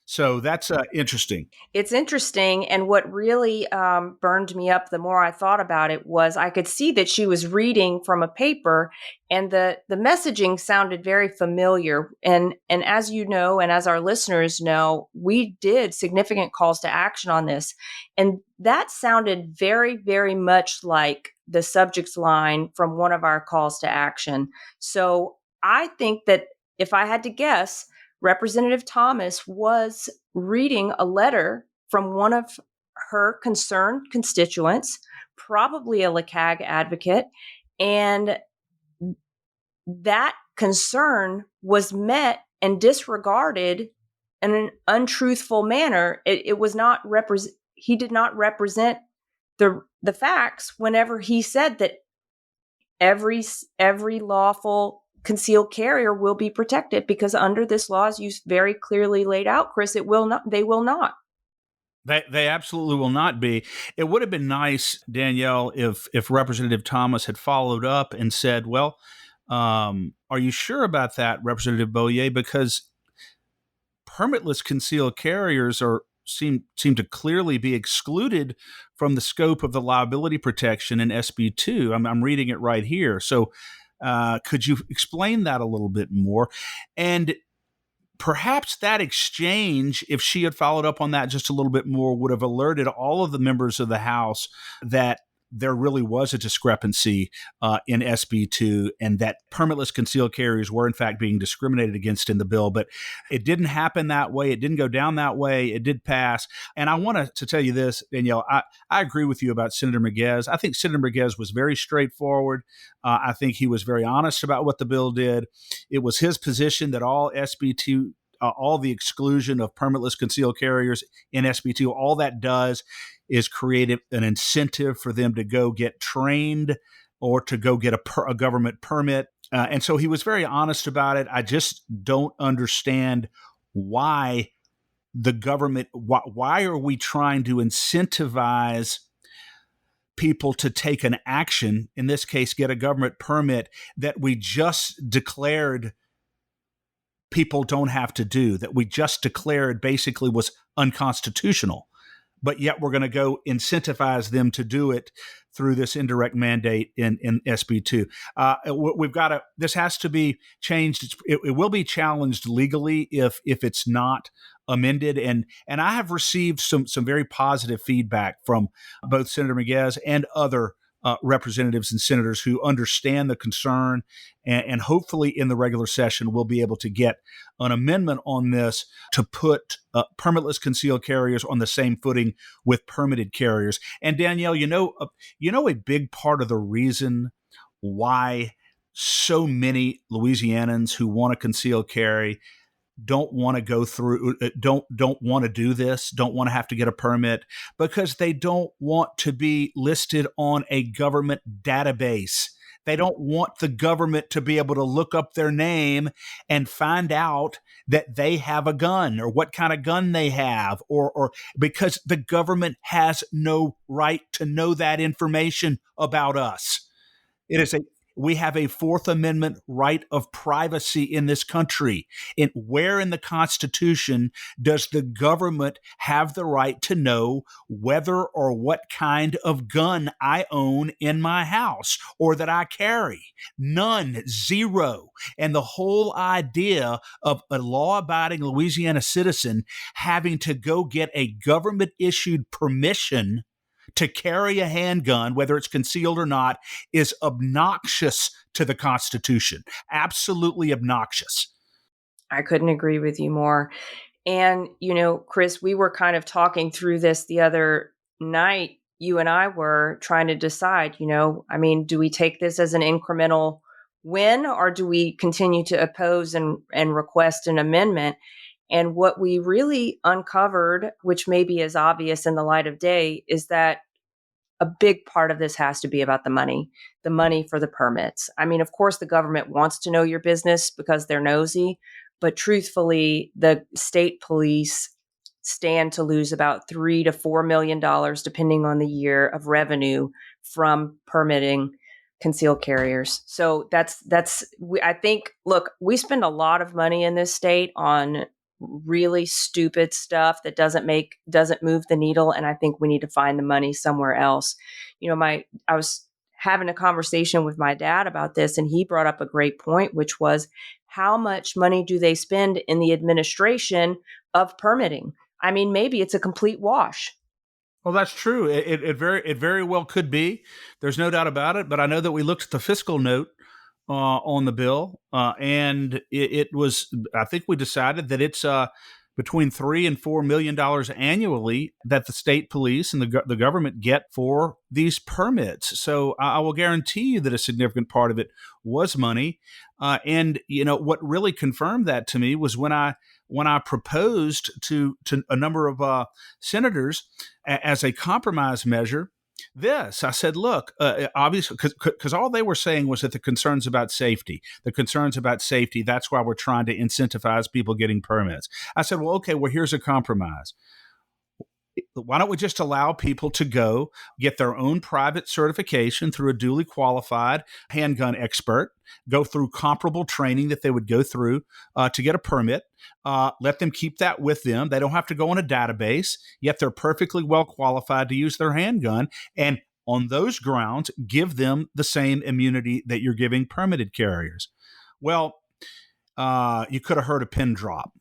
So that's interesting. It's interesting. And what really burned me up the more I thought about it was I could see that she was reading from a paper, and the messaging sounded very familiar. And as you know, and as our listeners know, we did significant calls to action on this. And that sounded very, very much like the subject line from one of our calls to action. So I think that if I had to guess, Representative Thomas was reading a letter from one of her concerned constituents, probably a LACAG advocate, and that concern was met and disregarded in an untruthful manner. It was not he did not represent the facts whenever he said that every lawful concealed carrier will be protected, because under this law, as you very clearly laid out, Chris, they will not. They absolutely will not be. It would have been nice, Danielle, if Representative Thomas had followed up and said, "Well, are you sure about that, Representative Boyer? Because permitless concealed carriers seem to clearly be excluded from the scope of the liability protection in SB 2. I'm reading it right here. So, could you explain that a little bit more? And perhaps that exchange, if she had followed up on that just a little bit more, would have alerted all of the members of the House that there really was a discrepancy in SB2 and that permitless concealed carriers were in fact being discriminated against in the bill. But it didn't happen that way. It didn't go down that way. It did pass. And I want to tell you this, Danielle, I agree with you about Senator Miguez. I think Senator Miguez was very straightforward. I think he was very honest about what the bill did. It was his position that all SB2 all the exclusion of permitless concealed carriers in SB2, all that does is create an incentive for them to go get trained or to go get a government permit. And so he was very honest about it. I just don't understand why the government, why are we trying to incentivize people to take an action, in this case, get a government permit that we just declared people don't have to do, that we just declared basically was unconstitutional, but yet we're going to go incentivize them to do it through this indirect mandate in SB2. We've got to, this has to be changed. It will be challenged legally if it's not amended. And I have received some very positive feedback from both Senator Miguez and other representatives and senators who understand the concern, and hopefully in the regular session we'll be able to get an amendment on this to put permitless concealed carriers on the same footing with permitted carriers. And Danielle, a big part of the reason why so many Louisianans who want to conceal carry don't want to go through, don't want to do this, don't want to have to get a permit, because they don't want to be listed on a government database. They don't want the government to be able to look up their name and find out that they have a gun or what kind of gun they have, or because the government has no right to know that information about us. We have a Fourth Amendment right of privacy in this country. Where in the Constitution does the government have the right to know whether or what kind of gun I own in my house or that I carry? None, zero. And the whole idea of a law-abiding Louisiana citizen having to go get a government-issued permission to carry a handgun, whether it's concealed or not, is obnoxious to the Constitution. Absolutely obnoxious. I couldn't agree with you more. And, Chris, we were kind of talking through this the other night. You and I were trying to decide, do we take this as an incremental win, or do we continue to oppose and request an amendment? And what we really uncovered, which maybe is obvious in the light of day, is that a big part of this has to be about the money for the permits. I mean, of course, the government wants to know your business because they're nosy, but truthfully, the state police stand to lose about $3 to $4 million, depending on the year, of revenue from permitting concealed carriers. So I think, look, we spend a lot of money in this state on really stupid stuff that doesn't move the needle. And I think we need to find the money somewhere else. I was having a conversation with my dad about this, and he brought up a great point, which was, how much money do they spend in the administration of permitting? I mean, maybe it's a complete wash. Well, that's true. It very well could be. There's no doubt about it. But I know that we looked at the fiscal note on the bill, and it was, I think we decided that it's between $3 and $4 million annually that the state police and the government get for these permits. So I will guarantee you that a significant part of it was money. And what really confirmed that to me was when I proposed to a number of senators as a compromise measure. I said, look, obviously, because all they were saying was that the concerns about safety, that's why we're trying to incentivize people getting permits. I said, well, okay, here's a compromise. why don't we just allow people to go get their own private certification through a duly qualified handgun expert, go through comparable training that they would go through to get a permit, let them keep that with them. They don't have to go in a database, yet they're perfectly well qualified to use their handgun. And on those grounds, give them the same immunity that you're giving permitted carriers. Well, you could have heard a pin drop.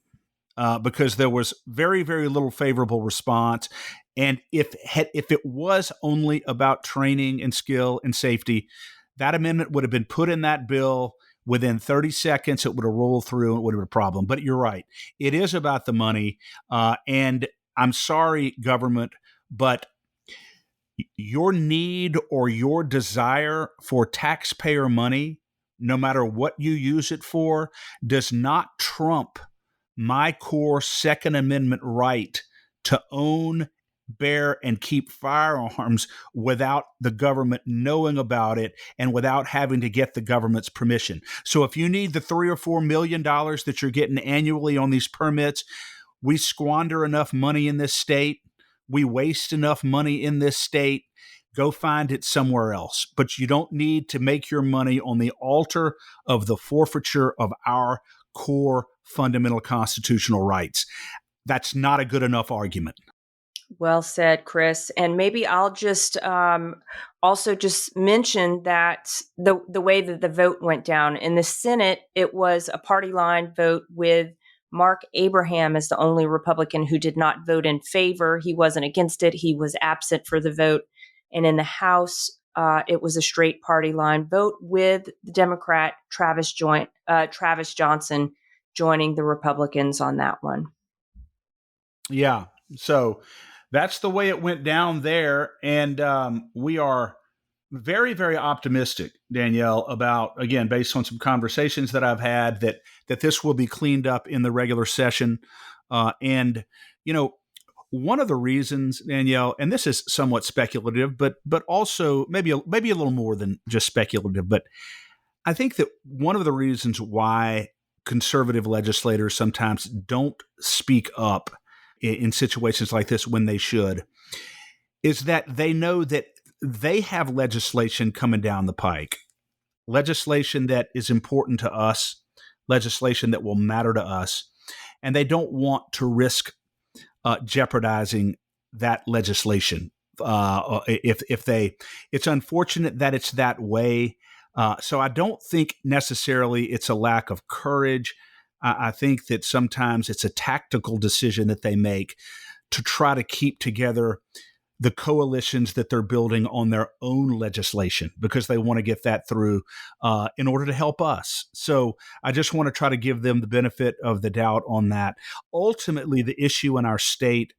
Because there was very, very little favorable response. And if it was only about training and skill and safety, that amendment would have been put in that bill within 30 seconds. It would have rolled through and it would have been a problem. But you're right. It is about the money. And I'm sorry, government, but your need or your desire for taxpayer money, no matter what you use it for, does not trump my core Second Amendment right to own, bear, and keep firearms without the government knowing about it and without having to get the government's permission. So if you need the $3 or $4 million that you're getting annually on these permits, we squander enough money in this state. We waste enough money in this state. Go find it somewhere else. But you don't need to make your money on the altar of the forfeiture of our core fundamental constitutional rights. That's not a good enough argument. Well said, Chris. And maybe I'll just also just mention that the way that the vote went down in the Senate, it was a party line vote with Mark Abraham as the only Republican who did not vote in favor. He wasn't against it. He was absent for the vote. And in the House, it was a straight party line vote with the Democrat Travis Johnson joining the Republicans on that one. Yeah. So that's the way it went down there. And we are very, very optimistic, Danielle, about, again, based on some conversations that I've had, that this will be cleaned up in the regular session. And, you know, one of the reasons, Danielle, and this is somewhat speculative, but also maybe a little more than just speculative, but I think that one of the reasons why conservative legislators sometimes don't speak up in situations like this when they should is that they know that they have legislation coming down the pike, legislation that is important to us, legislation that will matter to us, and they don't want to risk jeopardizing that legislation. It's unfortunate that it's that way. So I don't think necessarily it's a lack of courage. I think that sometimes it's a tactical decision that they make to try to keep together the coalitions that they're building on their own legislation because they want to get that through in order to help us. So I just want to try to give them the benefit of the doubt on that. Ultimately, the issue in our state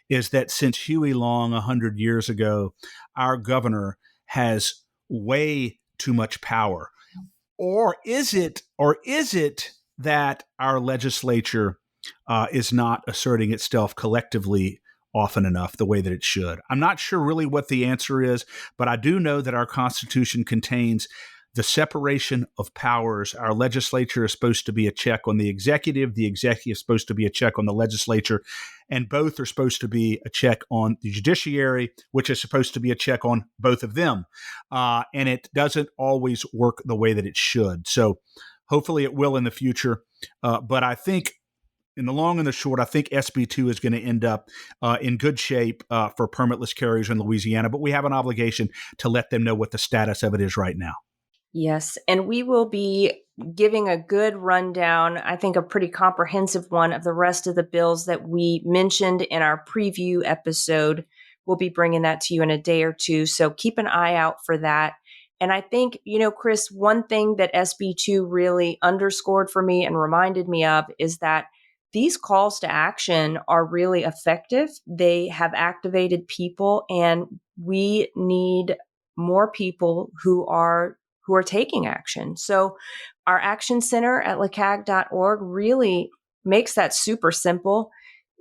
is that since Huey Long 100 years ago, our governor has way too much power. Or is it that our legislature is not asserting itself collectively often enough the way that it should? I'm not sure really what the answer is, but I do know that our Constitution contains the separation of powers. Our legislature is supposed to be a check on the executive is supposed to be a check on the legislature, and both are supposed to be a check on the judiciary, which is supposed to be a check on both of them. And it doesn't always work the way that it should. So hopefully it will in the future. But I think in the long and the short, I think SB 2 is going to end up in good shape for permitless carriers in Louisiana, but we have an obligation to let them know what the status of it is right now. Yes, and we will be giving a good rundown, I think a pretty comprehensive one of the rest of the bills that we mentioned in our preview episode. We'll be bringing that to you in a day or two, so keep an eye out for that. And I think, Chris, one thing that SB 2 really underscored for me and reminded me of is that these calls to action are really effective. They have activated people, and we need more people who are taking action. So our action center at LACAG.org really makes that super simple.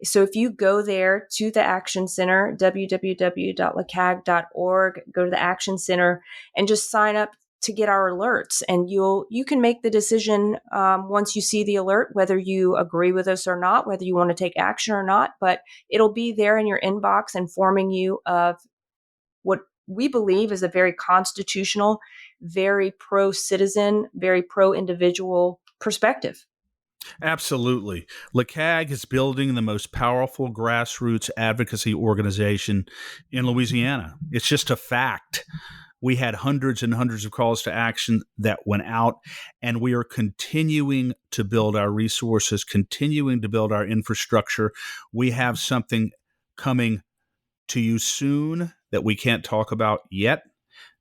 So if you go there to the Action Center, www.lacag.org, go to the Action Center and just sign up to get our alerts, and you can make the decision once you see the alert whether you agree with us or not, whether you want to take action or not. But it'll be there in your inbox, informing you of what we believe is a very constitutional, very pro-citizen, very pro-individual perspective. Absolutely. LACAG is building the most powerful grassroots advocacy organization in Louisiana. It's just a fact. We had hundreds and hundreds of calls to action that went out, and we are continuing to build our resources, continuing to build our infrastructure. We have something coming to you soon that we can't talk about yet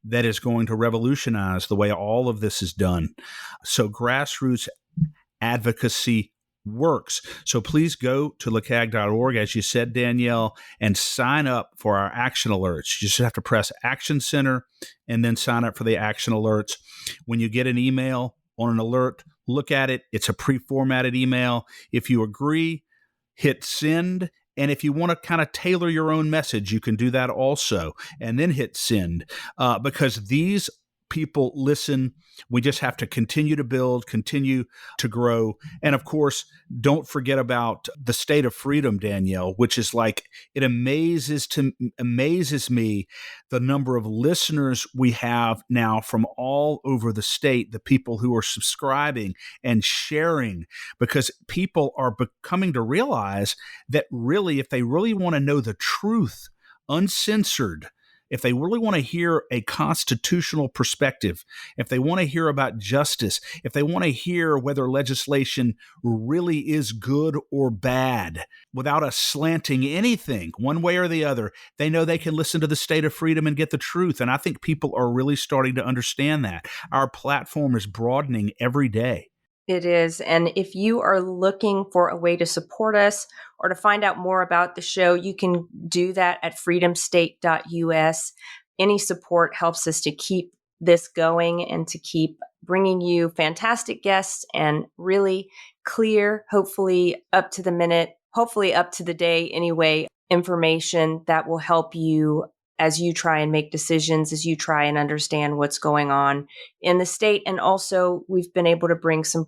that is going to revolutionize the way all of this is done. So grassroots advocacy works. So please go to lacag.org, as you said, Danielle, and sign up for our action alerts. You just have to press Action Center and then sign up for the action alerts. When you get an email on an alert, look at it. It's a pre-formatted email. If you agree, hit send. And if you want to kind of tailor your own message, you can do that also, and then hit send, because these people listen. We just have to continue to build, continue to grow. And of course, don't forget about the State of Freedom, Danielle, which is like, it amazes me the number of listeners we have now from all over the state, the people who are subscribing and sharing, because people are becoming to realize that really, if they really want to know the truth, uncensored, if they really want to hear a constitutional perspective, if they want to hear about justice, if they want to hear whether legislation really is good or bad, without us slanting anything one way or the other, they know they can listen to the State of Freedom and get the truth. And I think people are really starting to understand that. Our platform is broadening every day. It is. And if you are looking for a way to support us or to find out more about the show, you can do that at freedomstate.us. Any support helps us to keep this going and to keep bringing you fantastic guests and really clear, hopefully up to the minute, hopefully up to the day anyway, information that will help you as you try and make decisions, as you try and understand what's going on in the state. And also, we've been able to bring some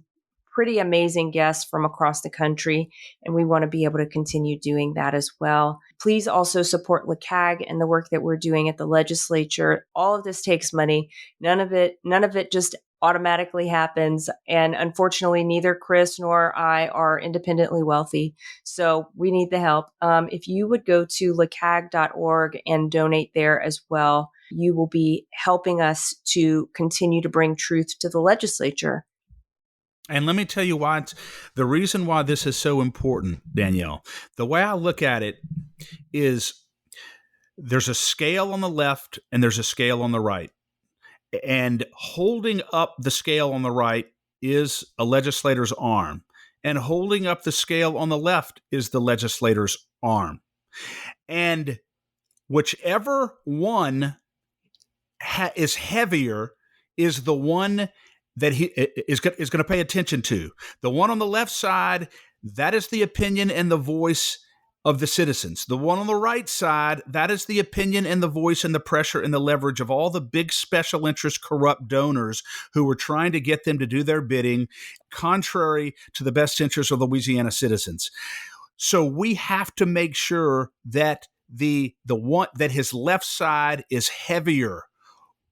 pretty amazing guests from across the country, and we want to be able to continue doing that as well. Please also support LACAG and the work that we're doing at the legislature. All of this takes money. None of it just automatically happens. And unfortunately, neither Chris nor I are independently wealthy. So we need the help. If you would go to lacag.org and donate there as well, you will be helping us to continue to bring truth to the legislature. And let me tell you why. The reason why this is so important, Danielle, the way I look at it is there's a scale on the left and there's a scale on the right. And holding up the scale on the right is a legislator's arm. And holding up the scale on the left is the legislator's arm. And whichever one is heavier is the one that he is going to pay attention to. The one on the left side, that is the opinion and the voice of the citizens. The one on the right side, that is the opinion and the voice and the pressure and the leverage of all the big special interest corrupt donors who were trying to get them to do their bidding, contrary to the best interests of Louisiana citizens. So we have to make sure that the one that his left side is heavier.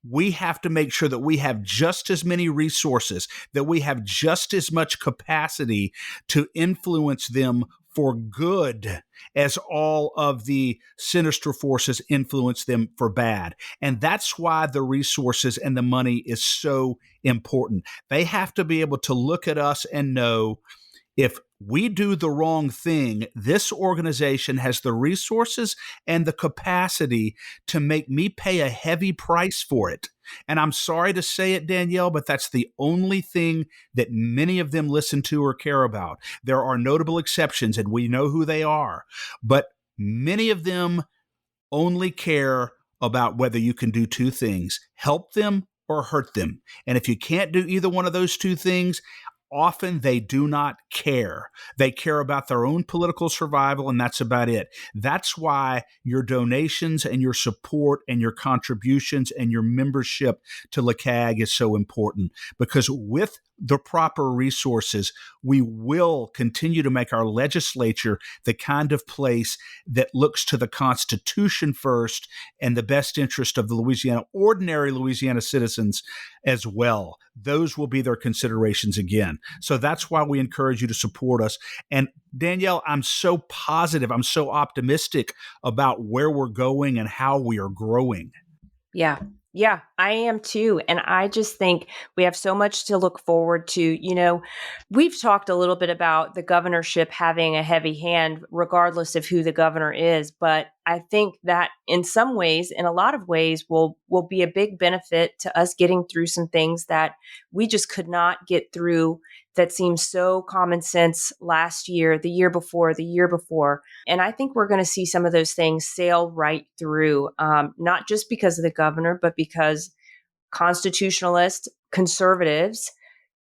We have to make sure that we have just as many resources, that we have just as much capacity to influence them for good as all of the sinister forces influence them for bad. And that's why the resources and the money is so important. They have to be able to look at us and know, if we do the wrong thing, this organization has the resources and the capacity to make me pay a heavy price for it. And I'm sorry to say it, Danielle, but that's the only thing that many of them listen to or care about. There are notable exceptions, and we know who they are. But many of them only care about whether you can do two things: help them or hurt them. And if you can't do either one of those two things, often they do not care. They care about their own political survival, and that's about it. That's why your donations and your support and your contributions and your membership to LACAG is so important, because with the proper resources, we will continue to make our legislature the kind of place that looks to the Constitution first and the best interest of the ordinary Louisiana citizens as well. Those will be their considerations again. So that's why we encourage you to support us. And Danielle, I'm so positive, I'm so optimistic about where we're going and how we are growing. Yeah, I am too. And I just think we have so much to look forward to. You know, we've talked a little bit about the governorship having a heavy hand, regardless of who the governor is. But I think that in some ways, in a lot of ways, will be a big benefit to us getting through some things that we just could not get through, that seemed so common sense last year, the year before, the year before. And I think we're going to see some of those things sail right through, not just because of the governor, but because constitutionalists, conservatives,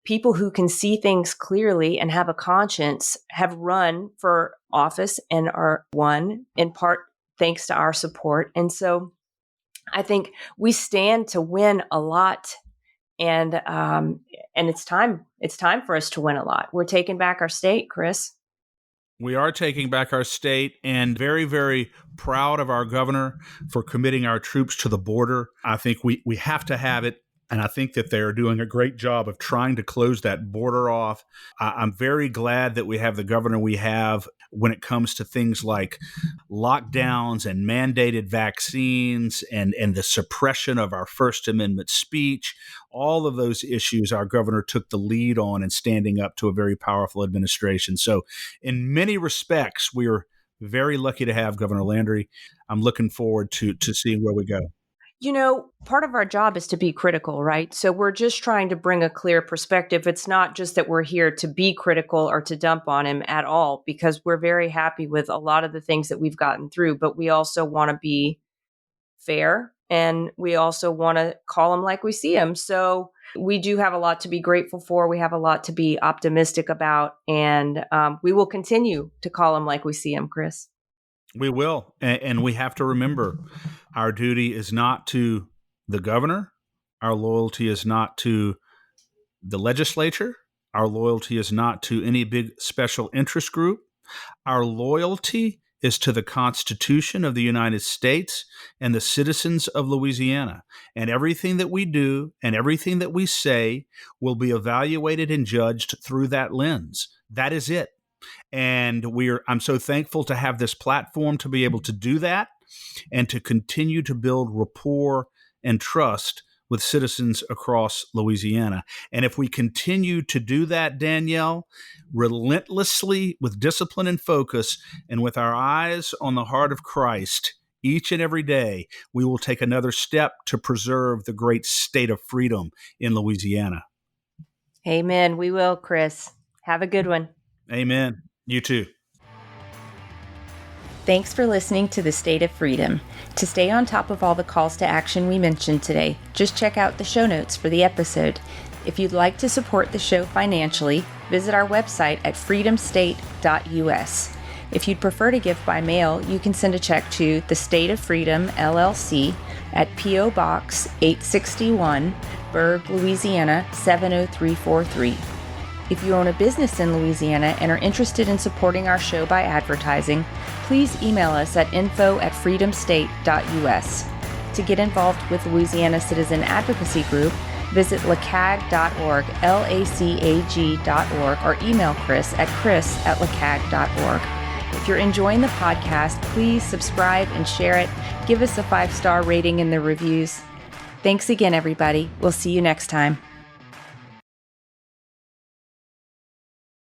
people who can see things clearly and have a conscience have run for office and are won in part thanks to our support. And so I think we stand to win a lot. And it's time for us to win a lot. We're taking back our state, Chris. We are taking back our state, and very, very proud of our governor for committing our troops to the border. I think we have to have it. And I think that they're doing a great job of trying to close that border off. I'm very glad that we have the governor we have when it comes to things like lockdowns and mandated vaccines and the suppression of our First Amendment speech. All of those issues our governor took the lead on in standing up to a very powerful administration. So in many respects, we are very lucky to have Governor Landry. I'm looking forward to seeing where we go. You know, part of our job is to be critical, right? So we're just trying to bring a clear perspective. It's not just that we're here to be critical or to dump on him at all, because we're very happy with a lot of the things that we've gotten through, but we also want to be fair, and we also want to call him like we see him. So we do have a lot to be grateful for. We have a lot to be optimistic about, and we will continue to call him like we see him, Chris. We will. And we have to remember, our duty is not to the governor. Our loyalty is not to the legislature. Our loyalty is not to any big special interest group. Our loyalty is to the Constitution of the United States and the citizens of Louisiana. And everything that we do and everything that we say will be evaluated and judged through that lens. That is it. And I'm so thankful to have this platform to be able to do that and to continue to build rapport and trust with citizens across Louisiana. And if we continue to do that, Danielle, relentlessly, with discipline and focus, and with our eyes on the heart of Christ, each and every day, we will take another step to preserve the great state of freedom in Louisiana. Amen. We will, Chris. Have a good one. Amen. You too. Thanks for listening to The State of Freedom. To stay on top of all the calls to action we mentioned today, just check out the show notes for the episode. If you'd like to support the show financially, visit our website at freedomstate.us. If you'd prefer to give by mail, you can send a check to The State of Freedom, LLC at P.O. Box 861, Berg, Louisiana 70343. If you own a business in Louisiana and are interested in supporting our show by advertising, please email us at info@freedomstate.us. To get involved with Louisiana Citizen Advocacy Group, visit lacag.org, LACAG.org, or email Chris at chris@lacag.org. If you're enjoying the podcast, please subscribe and share it. Give us a 5-star rating in the reviews. Thanks again, everybody. We'll see you next time.